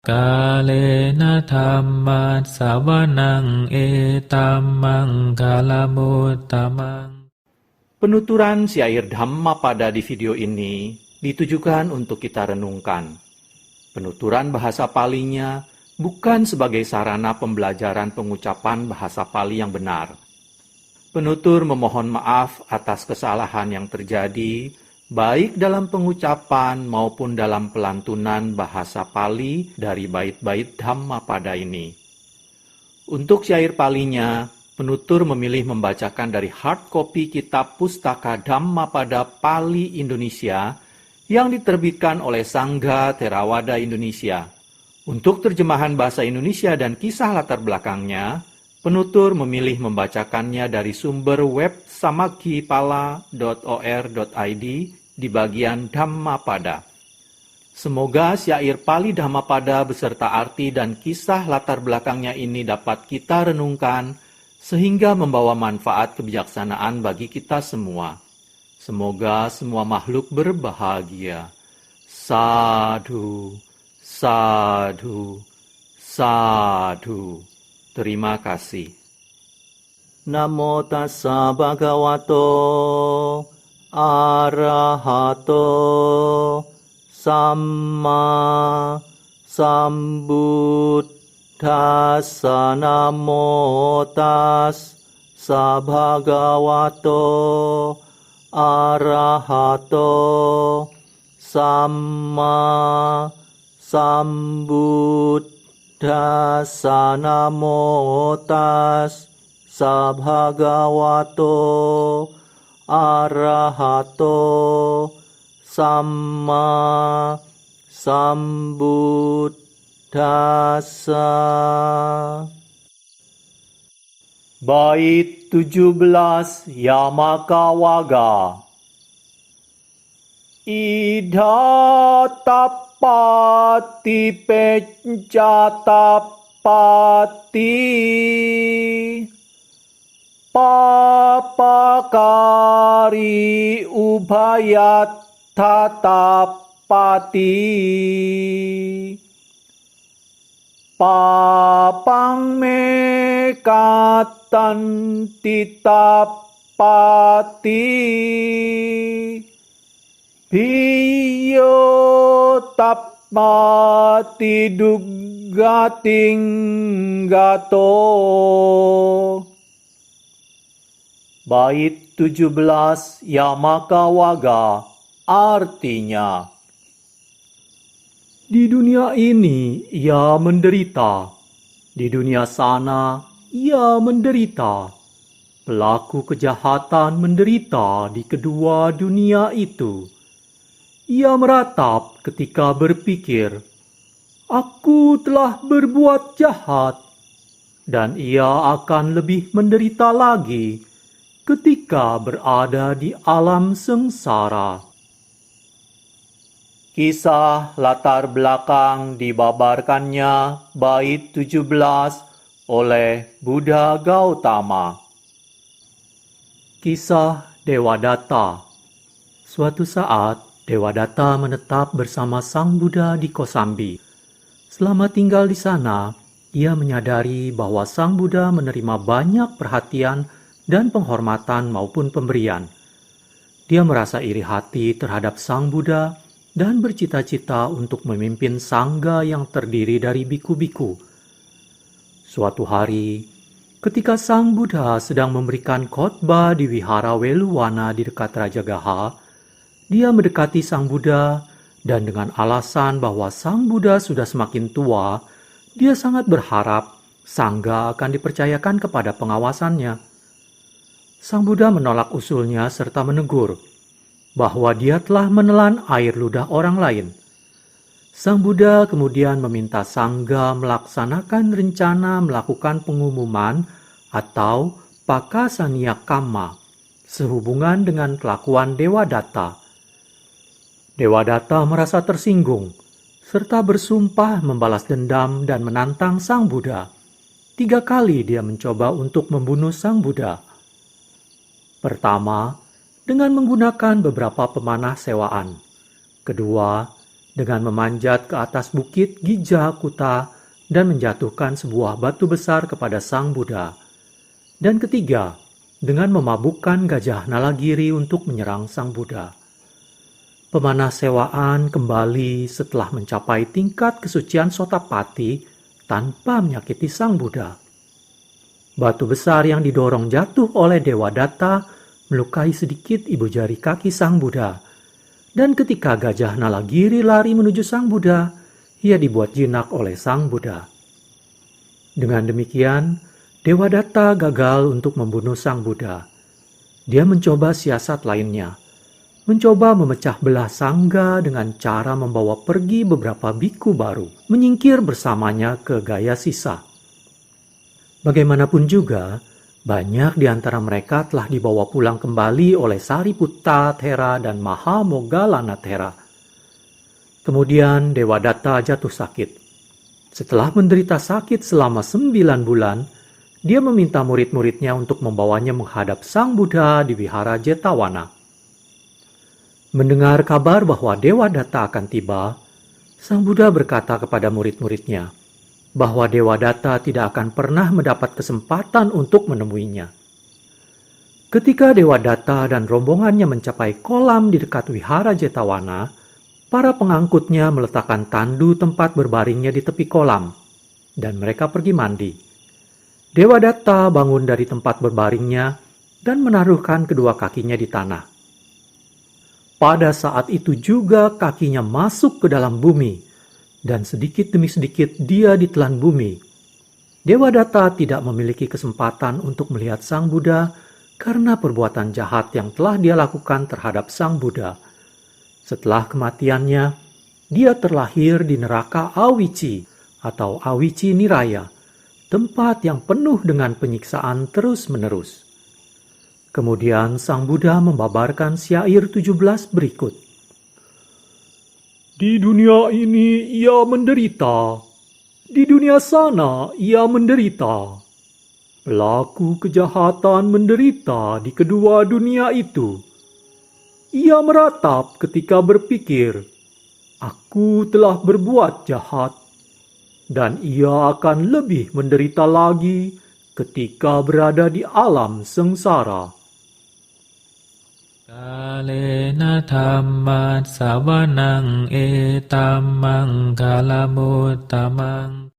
Kalena dhammat sawanang etamang kalamutamang. Penuturan syair Dhammapada di video ini ditujukan untuk kita renungkan. Penuturan bahasa Palinya bukan sebagai sarana pembelajaran pengucapan bahasa Pali yang benar. Penutur memohon maaf atas kesalahan yang terjadi, baik dalam pengucapan maupun dalam pelantunan bahasa Pali dari bait-bait Dhammapada ini. Untuk syair Palinya, penutur memilih membacakan dari hard copy kitab Pustaka Dhammapada Pali Indonesia yang diterbitkan oleh Sangga Theravada Indonesia. Untuk terjemahan bahasa Indonesia dan kisah latar belakangnya, penutur memilih membacakannya dari sumber web samakipala.or.id di bagian Dhammapada. Semoga syair Pali Dhammapada beserta arti dan kisah latar belakangnya ini dapat kita renungkan sehingga membawa manfaat kebijaksanaan bagi kita semua. Semoga semua makhluk berbahagia. Sadhu, sadhu, sadhu. Terima kasih. Namo tassa bhagavato arahato Samma Sambuddhassa. Namo tassa bhagavato arahato Samma Sambuddhassa. Namo tassa bhagavato arahato Samma Sambuddhassa. Bait 17 Yamakavaga. Idha tapati pecca tapati papakari ubhayat tatapati papang me katanti tapati biyo tapati dugating gato. Bait 17 Yamakavaga artinya, di dunia ini ia menderita, di dunia sana ia menderita. Pelaku kejahatan menderita di kedua dunia itu. Ia meratap ketika berpikir, aku telah berbuat jahat, dan ia akan lebih menderita lagi ketika berada di alam sengsara. Kisah latar belakang dibabarkannya bait 17 oleh Buddha Gautama. Kisah Dewadatta. Suatu saat, Dewadatta menetap bersama Sang Buddha di Kosambi. Selama tinggal di sana, ia menyadari bahwa Sang Buddha menerima banyak perhatian dan penghormatan maupun pemberian. Dia merasa iri hati terhadap Sang Buddha dan bercita-cita untuk memimpin sangga yang terdiri dari biku-biku. Suatu hari, ketika Sang Buddha sedang memberikan khotbah di Wihara Weluwana di dekat Rajagaha, dia mendekati Sang Buddha dan dengan alasan bahwa Sang Buddha sudah semakin tua, dia sangat berharap sangga akan dipercayakan kepada pengawasannya. Sang Buddha menolak usulnya serta menegur bahwa dia telah menelan air ludah orang lain. Sang Buddha kemudian meminta sangga melaksanakan rencana melakukan pengumuman atau pakasaniya kamma sehubungan dengan kelakuan Dewadatta. Dewadatta merasa tersinggung serta bersumpah membalas dendam dan menantang Sang Buddha. 3 kali dia mencoba untuk membunuh Sang Buddha. Pertama, dengan menggunakan beberapa pemanah sewaan. Kedua, dengan memanjat ke atas bukit Gija Kuta dan menjatuhkan sebuah batu besar kepada Sang Buddha. Dan ketiga, dengan memabukkan gajah Nalagiri untuk menyerang Sang Buddha. Pemanah sewaan kembali setelah mencapai tingkat kesucian Sotapati tanpa menyakiti Sang Buddha. Batu besar yang didorong jatuh oleh Dewa Datta melukai sedikit ibu jari kaki Sang Buddha. Dan ketika gajah Nalagiri lari menuju Sang Buddha, ia dibuat jinak oleh Sang Buddha. Dengan demikian, Dewa Datta gagal untuk membunuh Sang Buddha. Dia mencoba siasat lainnya, mencoba memecah belah sangga dengan cara membawa pergi beberapa biku baru, menyingkir bersamanya ke Gaya Sisa. Bagaimanapun juga, banyak di antara mereka telah dibawa pulang kembali oleh Sariputta Thera dan Mahamoggallana Thera. Kemudian Dewa Datta jatuh sakit. Setelah menderita sakit selama 9 bulan, dia meminta murid-muridnya untuk membawanya menghadap Sang Buddha di Wihara Jetawana. Mendengar kabar bahwa Dewa Datta akan tiba, Sang Buddha berkata kepada murid-muridnya bahwa Dewa Datta tidak akan pernah mendapat kesempatan untuk menemuinya. Ketika Dewa Datta dan rombongannya mencapai kolam di dekat Wihara Jetawana, para pengangkutnya meletakkan tandu tempat berbaringnya di tepi kolam, dan mereka pergi mandi. Dewa Datta bangun dari tempat berbaringnya dan menaruhkan kedua kakinya di tanah. Pada saat itu juga kakinya masuk ke dalam bumi, dan sedikit demi sedikit dia ditelan bumi. Dewa Datta tidak memiliki kesempatan untuk melihat Sang Buddha karena perbuatan jahat yang telah dia lakukan terhadap Sang Buddha. Setelah kematiannya, dia terlahir di neraka Awici atau Awici Niraya, tempat yang penuh dengan penyiksaan terus-menerus. Kemudian Sang Buddha membabarkan syair 17 berikut. Di dunia ini ia menderita, di dunia sana ia menderita. Pelaku kejahatan menderita di kedua dunia itu. Ia meratap ketika berpikir, aku telah berbuat jahat. Dan ia akan lebih menderita lagi ketika berada di alam sengsara. Kalena dhammat savanang etammang kalamuttamaṃ